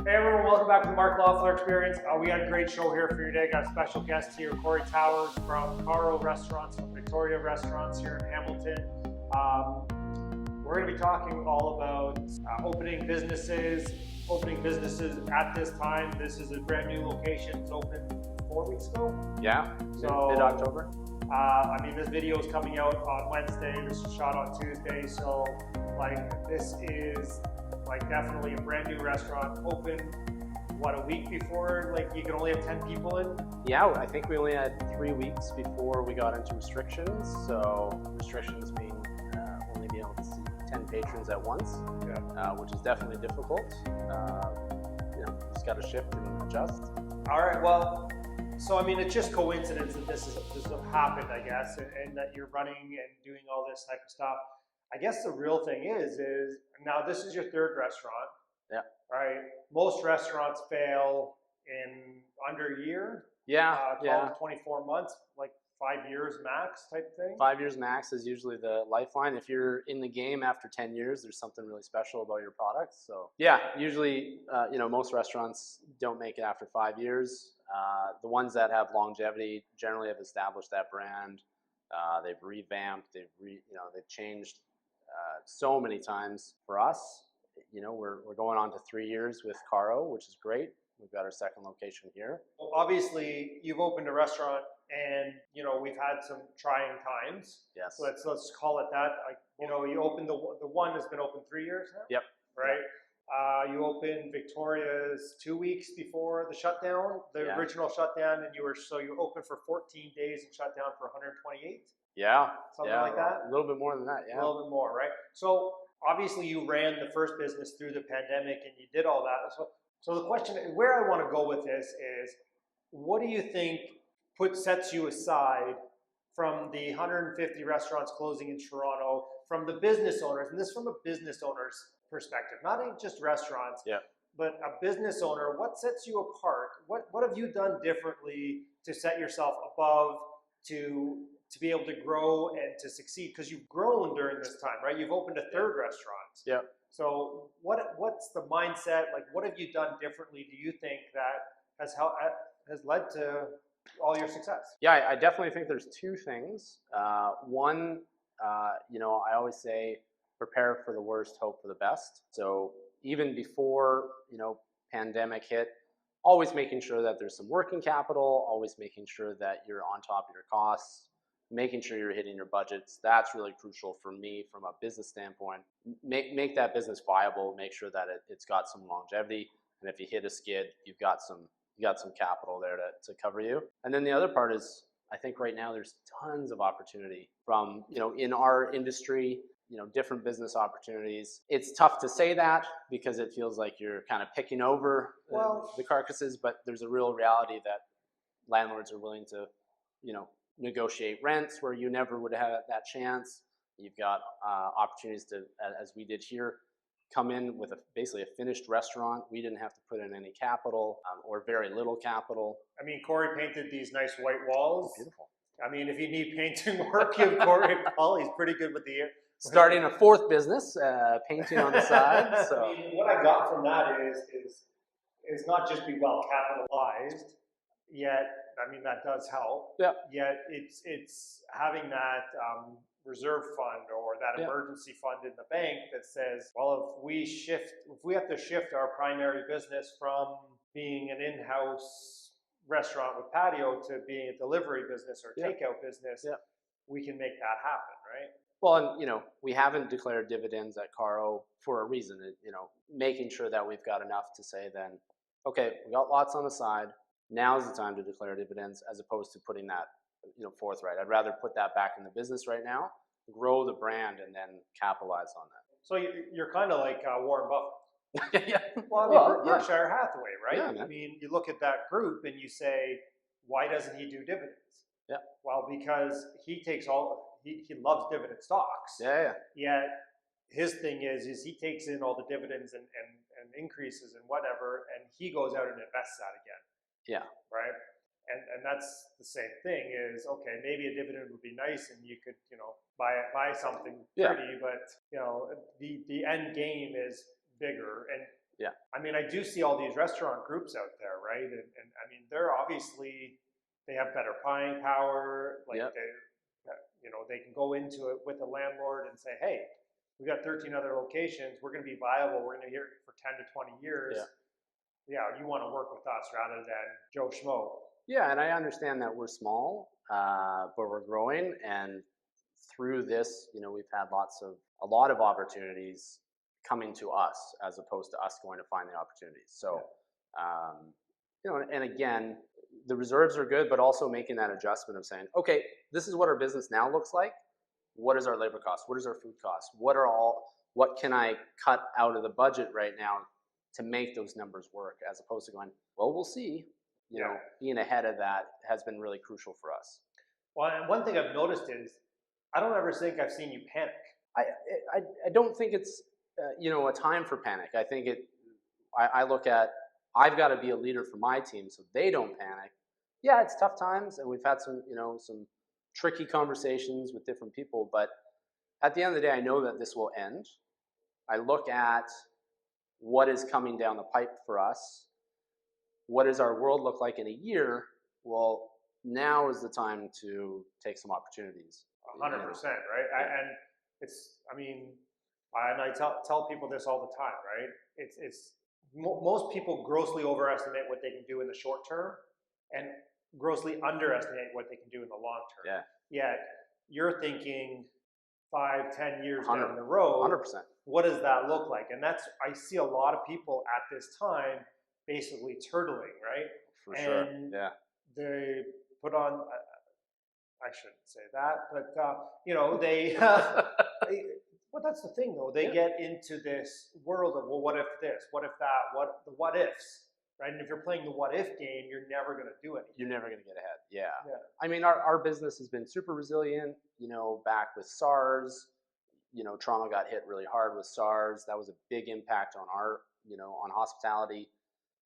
Hey everyone, welcome back to the Mark Loeffler Experience. We got a great show here for you today. Got a special guest here, Cory Tower from Caro restaurants, from Victoria restaurants here in Hamilton. We're going to be talking all about opening businesses at this time. This is a brand new location. It's opened 4 weeks ago. Yeah, so mid-October. This video is coming out on Wednesday. This is shot on Tuesday. So this is definitely a brand new restaurant. Open, a week before you can only have 10 people in? Yeah, I think we only had 3 weeks before we got into restrictions. So restrictions mean only being able to see 10 patrons at once, which is definitely difficult. Just got to shift and adjust. All right, well, so it's just coincidence that this has happened, I guess, and that you're running and doing all this type of stuff. I guess the real thing is now this is your third restaurant. Yeah. Right? Most restaurants fail in under a year. 12 to 24 months, 5 years max type thing. 5 years max is usually the lifeline. If you're in the game after 10 years, there's something really special about your product. So yeah, usually, most restaurants don't make it after 5 years. The ones that have longevity generally have established that brand. They've revamped, they've changed so many times. For us, we're going on to 3 years with Caro, which is great. We've got our second location here. Well, obviously, you've opened a restaurant, and we've had some trying times. Yes. So let's call it that. You opened the one has been open 3 years now. Yep. Right. Yep. You opened Victoria's 2 weeks before the shutdown, the original shutdown, and you opened for 14 days and shut down for 128. Yeah. Something like that. A little bit more than that. Yeah. A little bit more, right? So obviously, you ran the first business through the pandemic, and you did all that. So the question, where I want to go with this is, what do you think sets you aside from the 150 restaurants closing in Toronto, from the business owners, and this from a business owner's perspective, not just restaurants, but a business owner? What sets you apart? What have you done differently to set yourself above to be able to grow and to succeed? Because you've grown during this time, right? You've opened a third restaurant. Yeah. So what's the mindset? What have you done differently, do you think, that has led to all your success? Yeah, I definitely think there's two things. One, I always say, prepare for the worst, hope for the best. So even before, pandemic hit, always making sure that there's some working capital, always making sure that you're on top of your costs, making sure you're hitting your budgets. That's really crucial for me from a business standpoint. Make that business viable, make sure that it's got some longevity. And if you hit a skid, you've got some capital there to cover you. And then the other part is, I think right now there's tons of opportunity from, in our industry, different business opportunities. It's tough to say that because it feels like you're kind of picking over the carcasses, but there's a real reality that landlords are willing to, negotiate rents where you never would have that chance. You've got opportunities to, as we did here, come in with basically a finished restaurant. We didn't have to put in any capital or very little capital. Cory painted these nice white walls. Beautiful. If you need painting work, you have Cory Paul. He's pretty good with the air. Starting a fourth business, painting on the side. So what I got from that is not just be well capitalized, yet that does help. Yeah. Yet it's having that reserve fund or that emergency fund in the bank that says, well, if we have to shift our primary business from being an in-house restaurant with patio to being a delivery business or takeout business, we can make that happen, right? Well, and we haven't declared dividends at Caro for a reason. Making sure that we've got enough to say then, okay, we got lots on the side. Now's the time to declare dividends, as opposed to putting that, forthright. I'd rather put that back in the business right now, grow the brand, and then capitalize on that. So you're kind of like Warren Buffett. Yeah. Well, Berkshire Hathaway, right? Yeah, you look at that group and you say, why doesn't he do dividends? Yeah. Well, because he loves dividend stocks. Yeah. Yet his thing is he takes in all the dividends and increases and whatever, and he goes out and invests that again. Yeah. Right. And that's the same thing is, okay, maybe a dividend would be nice and you could, buy something pretty, but the end game is bigger. And Yeah. I mean, I do see all these restaurant groups out there, right? And I mean, they're obviously, they have better buying power. Like Yep. they can go into it with a landlord and say, hey, we got 13 other locations. We're going to be viable. We're going to be here for 10 to 20 years. Yeah. Yeah, you want to work with us rather than Joe Schmo. Yeah, and I understand that we're small, but we're growing, and through this, we've had a lot of opportunities coming to us as opposed to us going to find the opportunities. So, and again, the reserves are good, but also making that adjustment of saying, okay, this is what our business now looks like. What is our labor cost? What is our food cost? What can I cut out of the budget right now to make those numbers work, as opposed to going, well, we'll see. Being ahead of that has been really crucial for us. Well, and one thing I've noticed is I don't ever think I've seen you panic. I don't think it's a time for panic. I think I look at, I've got to be a leader for my team so they don't panic. Yeah, it's tough times, and we've had some tricky conversations with different people, but at the end of the day, I know that this will end. I look at what is coming down the pipe for us. What does our world look like in a year? Well, now is the time to take some opportunities. 100%, right? Yeah. I tell people this all the time, right? Most people grossly overestimate what they can do in the short term and grossly underestimate what they can do in the long term. Yeah. Yet you're thinking 5, 10 years down the road, 100%. What does that look like? And I see a lot of people at this time basically turtling, right? For sure. Yeah. They put on, I shouldn't say that, but but that's the thing though. They get into this world of, well, what if this? What if that? The what ifs, right? And if you're playing the what if game, you're never going to do anything. You're never going to get ahead. Yeah. I mean, our business has been super resilient. Back with SARS, trauma got hit really hard with SARS. That was a big impact on our, on hospitality.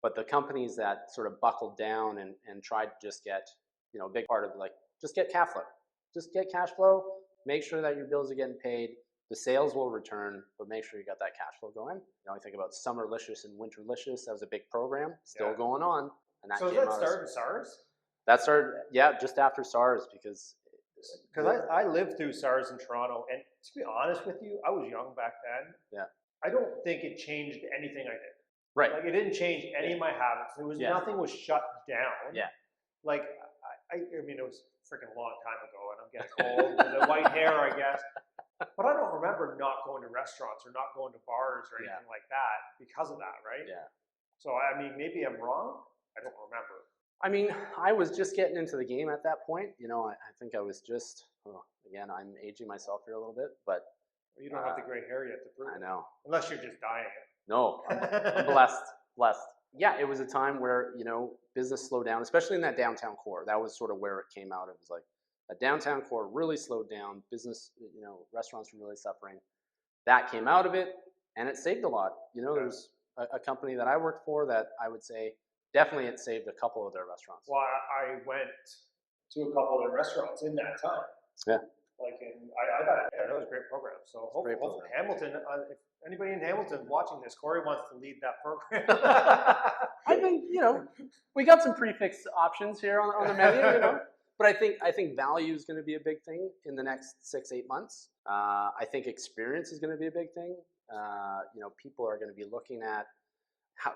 But the companies that sort of buckled down and tried to just get, a big part of just get cash flow. Just get cash flow, make sure that your bills are getting paid, the sales will return, but make sure you got that cash flow going. I think about Summerlicious and Winterlicious. That was a big program, still going on. And that so came that out started SARS? That started, just after SARS, because I lived through SARS in Toronto, and to be honest with you, I was young back then. Yeah. I don't think it changed anything I did. Right. Like, it didn't change any of my habits. There was nothing was shut down. Yeah. Like, I mean, it was a freaking long time ago, and I'm getting old, and the white hair, I guess. But I don't remember not going to restaurants or not going to bars or anything like that because of that, right? Yeah. So, I mean, maybe I'm wrong. I don't remember. I mean, I was just getting into the game at that point. I think I was just, again, I'm aging myself here a little bit, but. You don't have the gray hair yet to prove it. I know. Unless you're just dying it. No, I'm blessed. Yeah, it was a time where, business slowed down, especially in that downtown core. That was sort of where it came out. It was like a downtown core really slowed down. Business, restaurants were really suffering. That came out of it, and it saved a lot. There's a company that I worked for that I would say definitely it saved a couple of their restaurants. Well, I went to a couple of their restaurants in that time. Yeah. I thought that was a great program. So hopefully Hamilton, if anybody in Hamilton is watching this, Cory wants to lead that program. I think, we got some prefix options here on the menu, But I think value is going to be a big thing in the next 6-8 months. I think experience is going to be a big thing. People are going to be looking at how,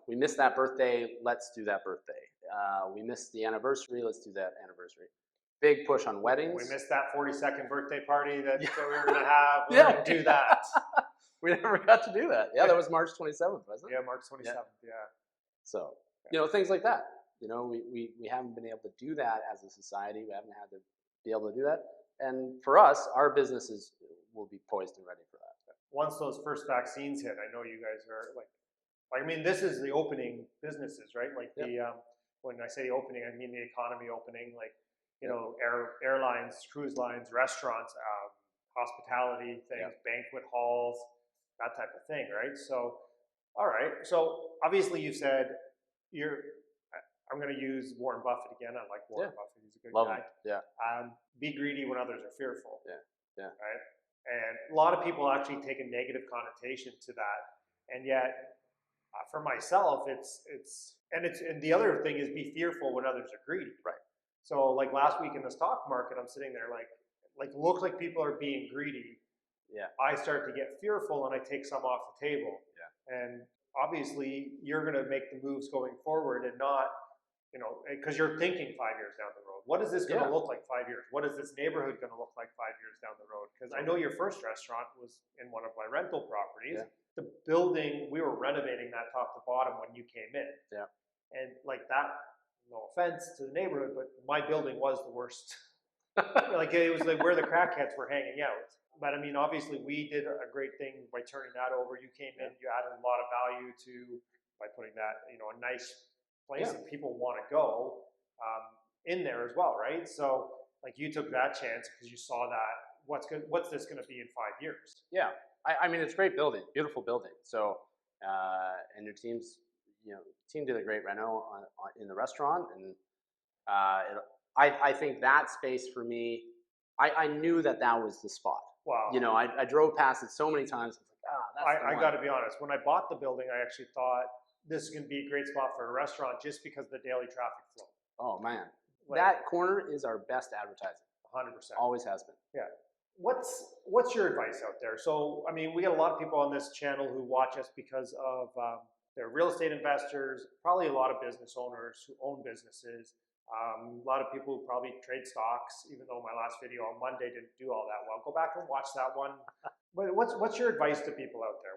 we missed that birthday, let's do that birthday. We missed the anniversary, let's do that anniversary. Big push on weddings. We missed that 42nd birthday party that we were going to have. We're going to do that. We never got to do that. Yeah, that was March 27th, wasn't it? Yeah, March 27th, yeah. So, things like that. We haven't been able to do that as a society. We haven't had to be able to do that. And for us, our businesses will be poised and ready for that. Once those first vaccines hit, I know you guys are I mean, this is the opening businesses, right? When I say opening, I mean the economy opening, airlines, cruise lines, restaurants, hospitality things, banquet halls, that type of thing, right? So, all right. So obviously you said I'm going to use Warren Buffett again. I like Warren Buffett. He's a good guy. Him. Yeah. Be greedy when others are fearful. Yeah. Right. And a lot of people actually take a negative connotation to that. And yet For myself, and the other thing is be fearful when others are greedy. Right. So like last week in the stock market, I'm sitting there like look like people are being greedy. Yeah. I start to get fearful and I take some off the table. Yeah. And obviously you're going to make the moves going forward and not, because you're thinking 5 years down the road. What is this going to look like 5 years? What is this neighborhood going to look like 5 years down the road? Because I know your first restaurant was in one of my rental properties. Yeah. The building, we were renovating that top to bottom when you came in. Yeah. And like that, no offense to the neighborhood, but my building was the worst. Like it was like where the crackheads were hanging out. But I mean, obviously we did a great thing by turning that over. You came in, you added a lot of value by putting that, a nice place that people want to go in there as well, right? So like you took that chance because you saw that what's this going to be in 5 years? Yeah, I mean it's a great building, beautiful building. So and your team did a great reno in the restaurant, and I think that space for me, I knew that was the spot. Wow. I drove past it so many times. I was like, that's I got to be honest. When I bought the building, I actually thought this is going to be a great spot for a restaurant just because of the daily traffic flow. Oh man, that corner is our best advertising. 100%. Always has been. Yeah. What's your advice out there? So, I mean, we get a lot of people on this channel who watch us because of they're real estate investors, probably a lot of business owners who own businesses, a lot of people who probably trade stocks, even though my last video on Monday didn't do all that well. Go back and watch that one. But what's your advice to people out there?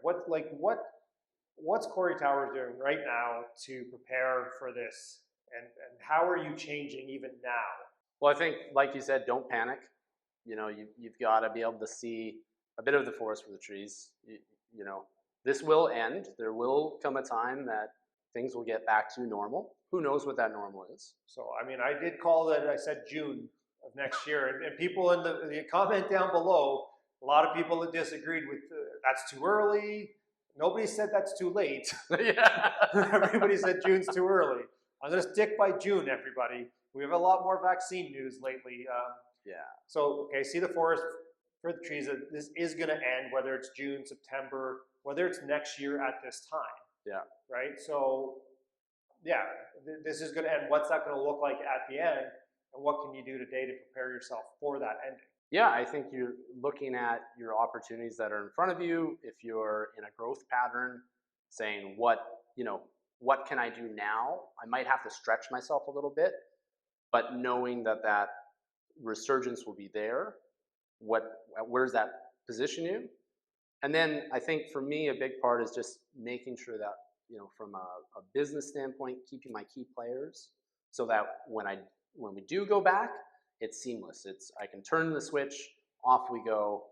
What's Cory Tower doing right now to prepare for this? And how are you changing even now? Well, I think, like you said, don't panic. You've got to be able to see a bit of the forest for the trees. This will end. There will come a time that things will get back to normal. Who knows what that normal is? So, I mean, I did call it, I said June of next year. And people in the comment down below, a lot of people that disagreed with that's too early. Nobody said that's too late. Yeah. Everybody said June's too early. I'm going to stick by June, everybody. We have a lot more vaccine news lately. Yeah. So, okay, see the forest for the trees. This is going to end, whether it's June, September, whether it's next year at this time. Yeah. Right? So, yeah, this is going to end. What's that going to look like at the end? And what can you do today to prepare yourself for that ending? Yeah, I think you're looking at your opportunities that are in front of you. If you're in a growth pattern, saying what can I do now? I might have to stretch myself a little bit, but knowing that resurgence will be there. Where does that position you? And then I think for me, a big part is just making sure that, from a business standpoint, keeping my key players so that when we do go back, it's seamless. I can turn the switch, off we go.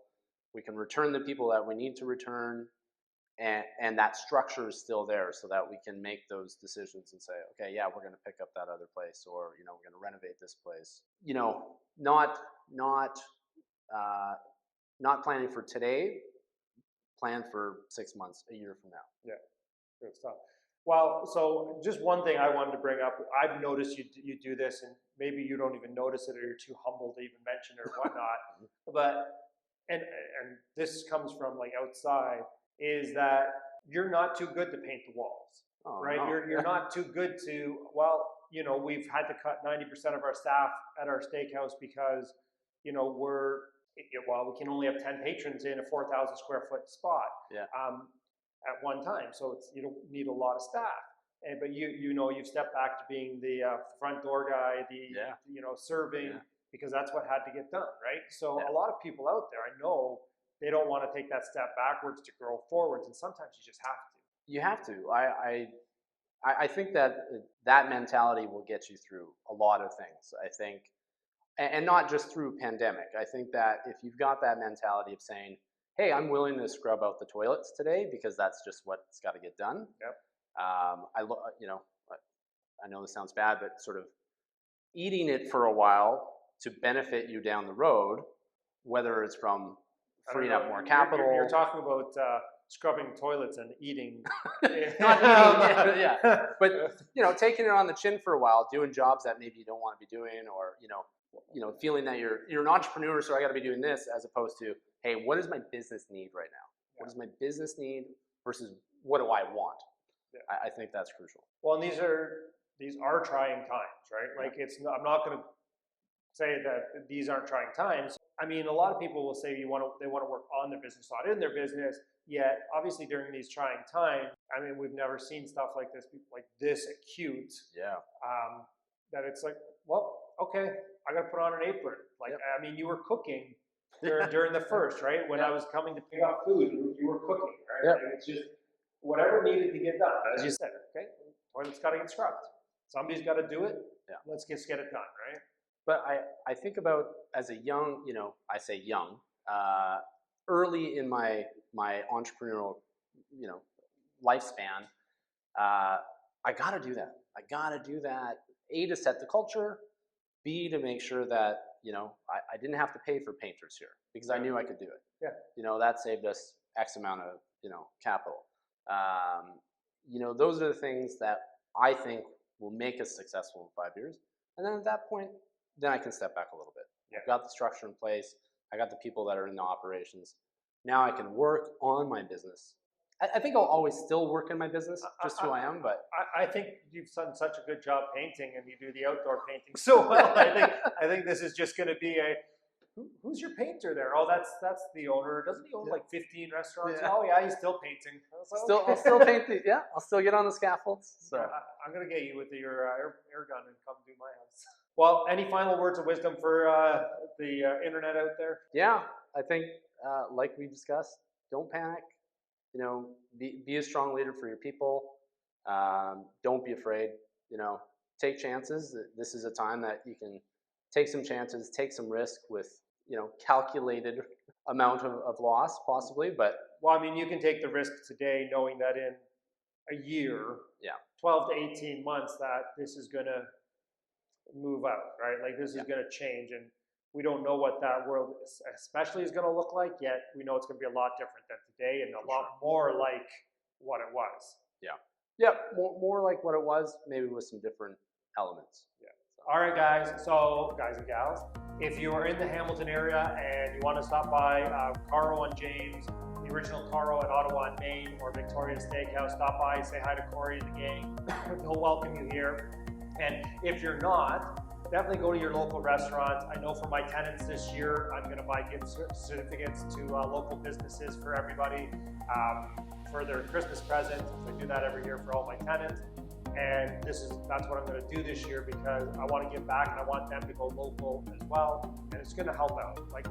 We can return the people that we need to return, and that structure is still there so that we can make those decisions and say, okay, yeah, we're going to pick up that other place, or we're going to renovate this place. Not planning for today, plan for 6 months, a year from now. Yeah, good stuff. Well, so just one thing I wanted to bring up. I've noticed you do this, and maybe you don't even notice it, or you're too humble to even mention it or whatnot. But and this comes from like outside, is that you're not too good to paint the walls, right? No. You're not too good to. Well, we've had to cut 90% of our staff at our steakhouse because we can only have 10 patrons in a 4,000 square foot spot. Yeah. At one time, so you don't need a lot of staff. But you've stepped back to being the front door guy, serving, because that's what had to get done, right? So a lot of people out there, I know, they don't want to take that step backwards to grow forwards, and sometimes you just have to. You have to. I think that mentality will get you through a lot of things. I think, and not just through pandemic. I think that if you've got that mentality of saying, hey, I'm willing to scrub out the toilets today because that's just what's got to get done. Yep. I know this sounds bad, but sort of eating it for a while to benefit you down the road, whether it's from freeing up more capital. You're talking about scrubbing toilets and eating. Not eating, yeah. But taking it on the chin for a while, doing jobs that maybe you don't want to be doing, or feeling that you're an entrepreneur, so I got to be doing this, as opposed to, hey, what does my business need right now? What does my business need versus what do I want? I think that's crucial. Well, and these are trying times, right? Like I'm not going to say that these aren't trying times. I mean, a lot of people will say they want to work on their business, not in their business. Yet, obviously, during these trying times, I mean, we've never seen stuff like this acute. Yeah. That it's like, well, okay, I got to put on an apron. Like, I mean, you were cooking during the first, right? When I was coming to pick up food, you were cooking, right? Yeah. Like, it's just whatever needed to get done, as you said. Okay, toilet's got to get scrubbed. Somebody's got to do it. Yeah. Let's just get it done, right? But I think about as a young, I say young, early in my entrepreneurial, lifespan, I got to do that. I got to do that. A, to set the culture. B, to make sure that, I didn't have to pay for painters here because I knew I could do it. Yeah. That saved us X amount of, capital. Those are the things that I think will make us successful in 5 years. And then at that point, then I can step back a little bit. Yeah. I've got the structure in place. I got the people that are in the operations. Now I can work on my business. I think I'll always still work in my business, just who I am. But I think you've done such a good job painting, and you do the outdoor painting so well. I think this is just going to be who's your painter there? Oh, that's the owner. Doesn't he own like 15 restaurants? Yeah. Oh yeah, he's still painting. Like, I'll still paint I'll still get on the scaffolds. So I'm gonna get you with your air gun and come do my house. Well, any final words of wisdom for the internet out there? Yeah, I think like we discussed, don't panic. Be a strong leader for your people. Don't be afraid. Take chances. This is a time that you can take some chances, take some risk with calculated amount of loss possibly. But well, I mean, you can take the risk today, knowing that in a year, 12 to 18 months, that this is going to move out, right? Like this is going to change, and we don't know what that world especially is going to look like yet. We know it's going to be a lot different than today, and a lot more like what it was. Yeah, more like what it was, maybe with some different elements. All right, guys. So, guys and gals, if you are in the Hamilton area and you want to stop by Caro on James, the original Caro in Ottawa and Maine, or Victoria Steakhouse, stop by, say hi to Cory and the gang. They'll welcome you here. And if you're not, definitely go to your local restaurants. I know for my tenants this year, I'm going to buy gift certificates to local businesses for everybody for their Christmas present. I do that every year for all my tenants. And that's what I'm going to do this year, because I want to give back and I want them to go local as well. And it's going to help out. Like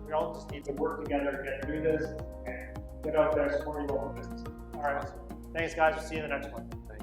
we all just need to work together to get through this and get out there, support your local business. All right. Thanks, guys. We'll see you in the next one. Thanks.